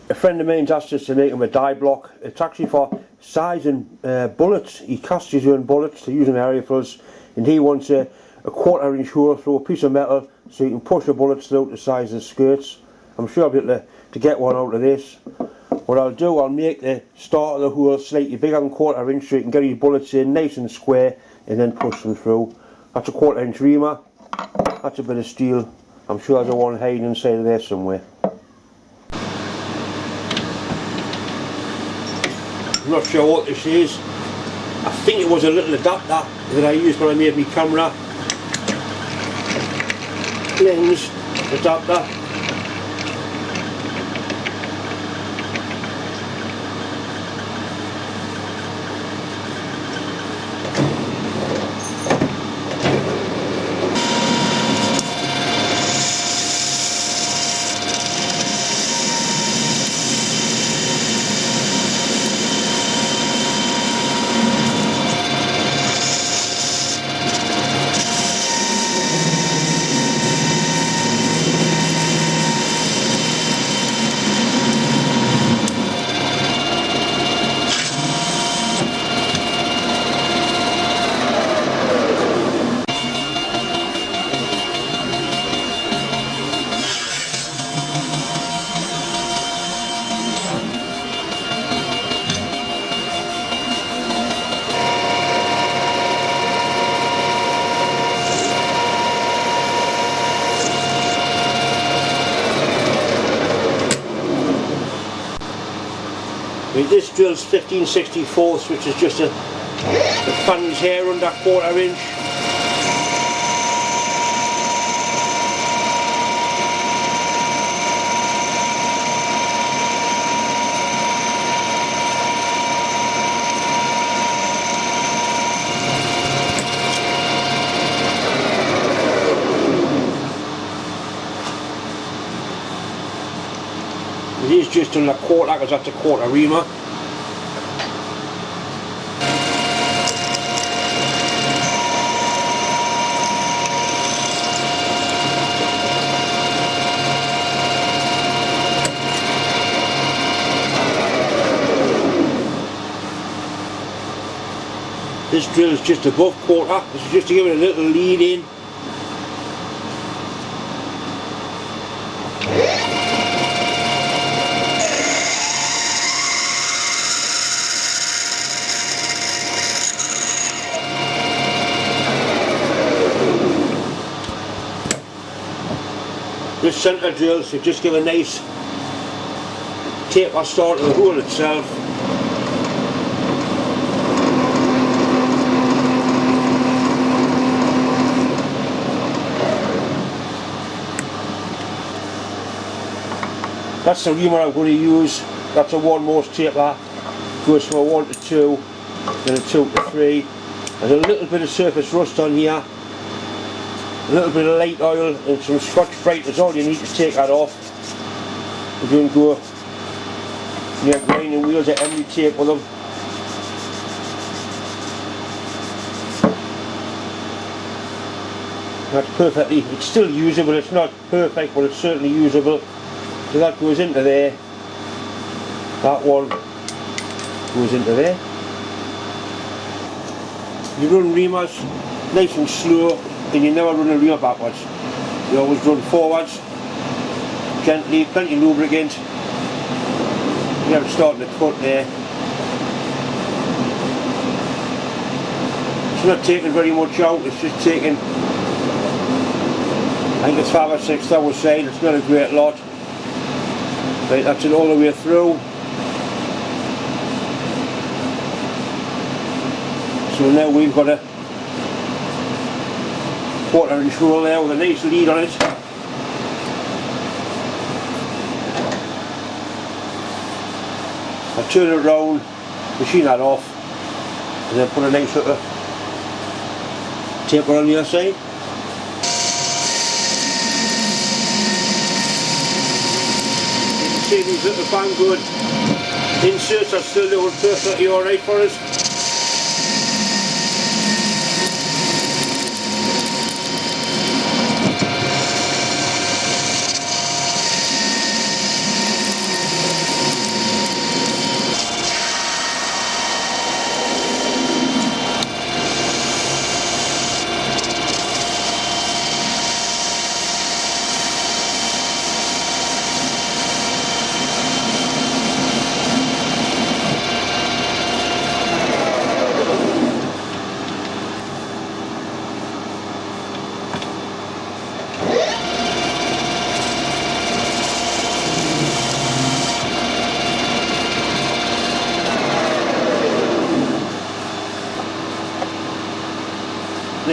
a friend of mine's asked us to make him a die block. It's actually for sizing bullets. He casts his own bullets to use in area for us, and he wants a 1/4 inch hole through a piece of metal so you can push the bullets through the size of the skirts. I'm sure I'll be able to get one out of this. What I'll do, I'll make the start of the hole slightly bigger than 1/4 inch so you can get his bullets in nice and square and then push them through. That's a 1/4 inch reamer. That's a bit of steel. I'm sure there's one hiding inside of there somewhere. I'm not sure what this is. I think it was a little adapter that I used when I made my camera lens adapter. This drill's 15/64, which is just a fan's hair under 1/4 inch. It is just under 1/4 because that's a 1/4 reamer. This drill is just above 1/4. This is just to give it a little lead in. This centre drill should just give a nice taper start to the hole itself. That's the reamer I'm going to use. That's a 1 Morse taper. Goes from a 1 to 2, then a 2 to 3. There's a little bit of surface rust on here. A little bit of light oil and some Scotch Brite is all you need to take that off. You don't go near grinding wheels at every take with them. That's perfectly, it's still usable, it's not perfect but it's certainly usable. So that goes into there, that one goes into there. You run reamers nice and slow, and you never run a reamer backwards. You always run forwards, gently, plenty of lubricant. You have it starting to cut there. It's not taking very much out, it's just taking, I think it's 5 or 6 hours side, it's not a great lot. Right, that's it all the way through. So now we've got a 1/4 inch roll there with a nice lead on it. I turn it around, machine that off, and then put a nice little taper on the other side. You can see these little Banggood inserts are still doing perfectly alright for us.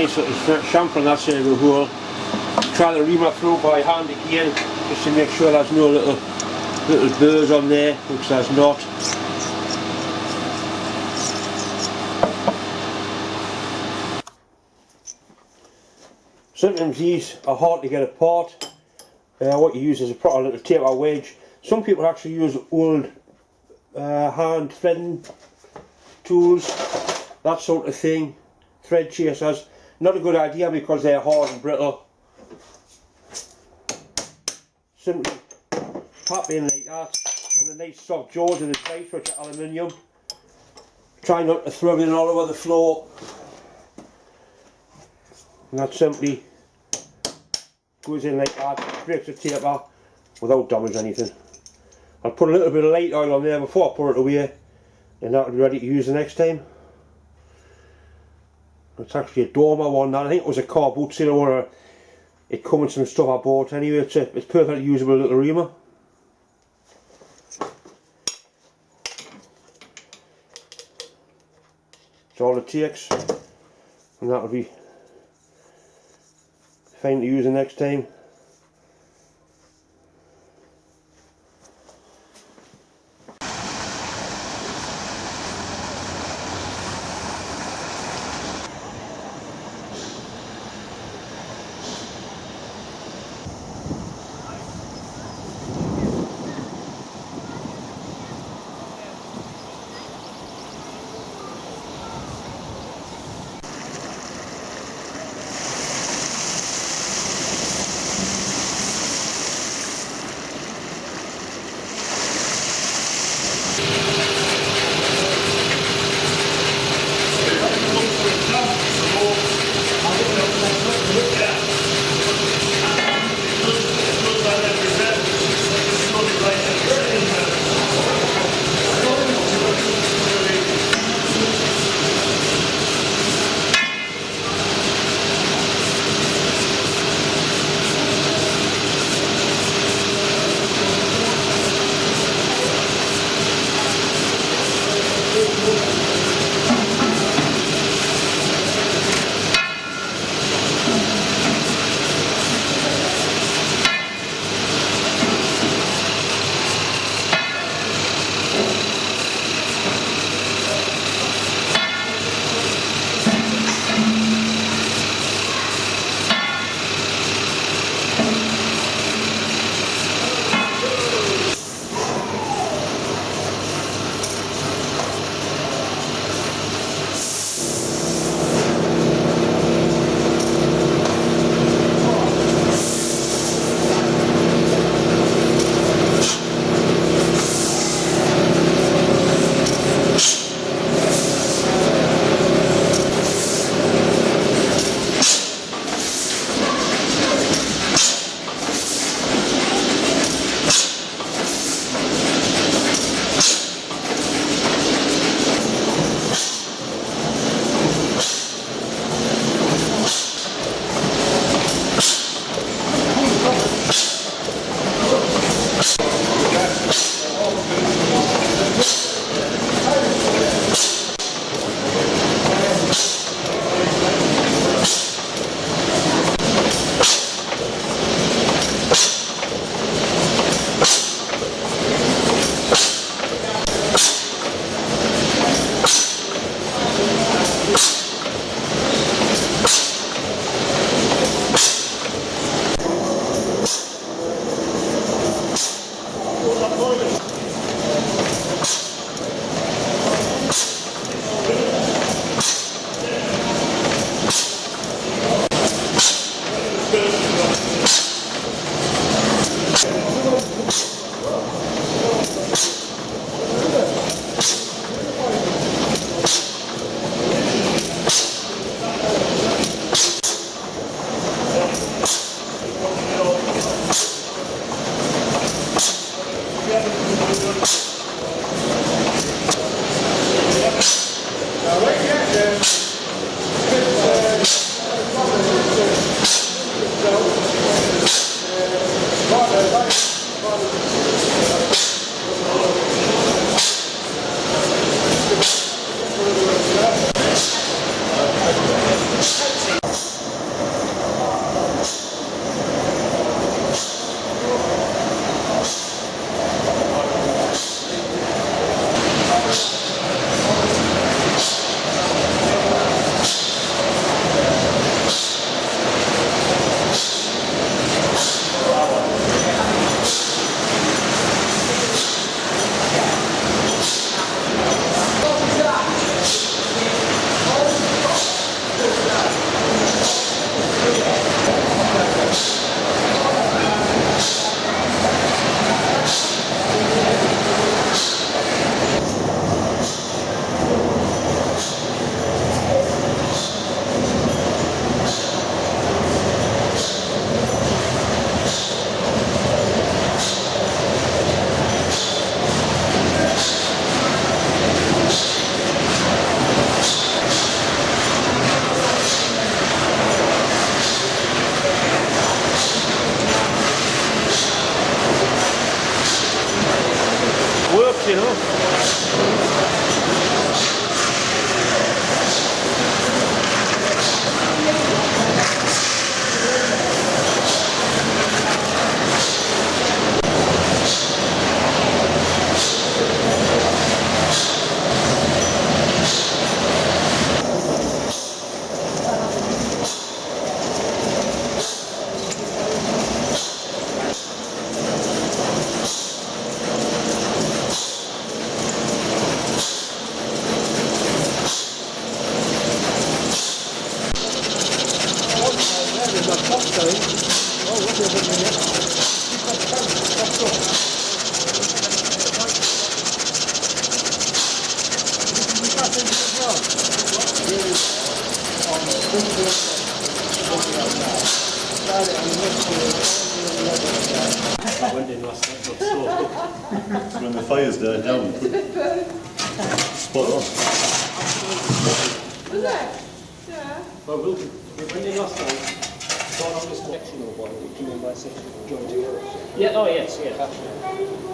nice little chamfer on that side of the hole. Try to ream it through by hand again, just to make sure there's no little burrs on there, which there's not. Sometimes these are hard to get apart. What you use is a proper little taper wedge. Some people actually use old hand threading tools, that sort of thing, thread chasers. Not a good idea because they're hard and brittle. Simply tap in like that on the nice soft jaws of the knife, which are aluminium. Try not to throw it all over the floor. And that simply goes in like that, breaks the taper without damaging anything. I'll put a little bit of light oil on there before I put it away, and that'll be ready to use the next time. It's actually a dormer one, that I think it was a car boot seal, or it comes with some stuff I bought anyway. It's perfectly usable little reamer. That's all it takes, and that'll be fine to use the next time. I went in last night, got soaked up. When the fire's died down. Spot on. Was it? Yeah. Well, we went in last night, thought on the sectional one, what do you mean by sectional? Joined together? Yeah, oh yes, yeah.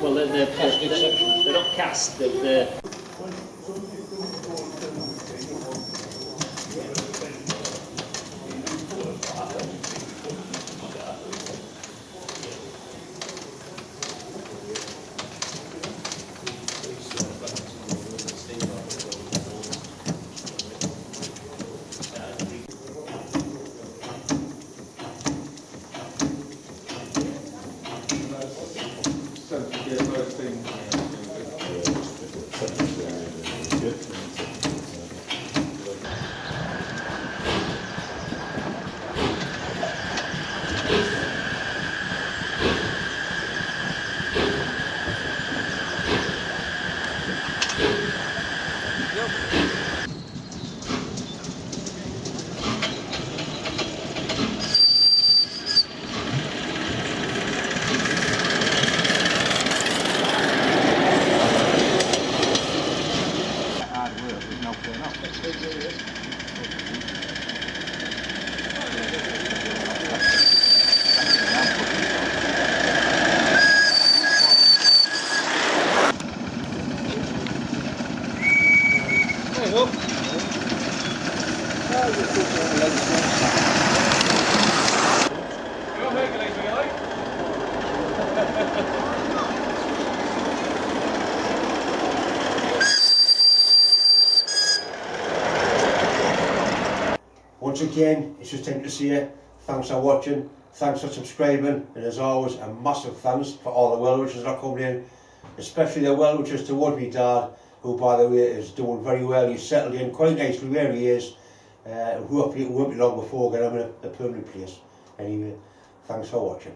Well, they're not cast, they're Once again, it's just time to say thanks for watching, thanks for subscribing, and as always, a massive thanks for all the well wishers that are coming in, especially the well wishers towards me dad, who by the way is doing very well. He's settled in quite nicely where he is, and hopefully it won't be long before we get him in a permanent place. Anyway, thanks for watching.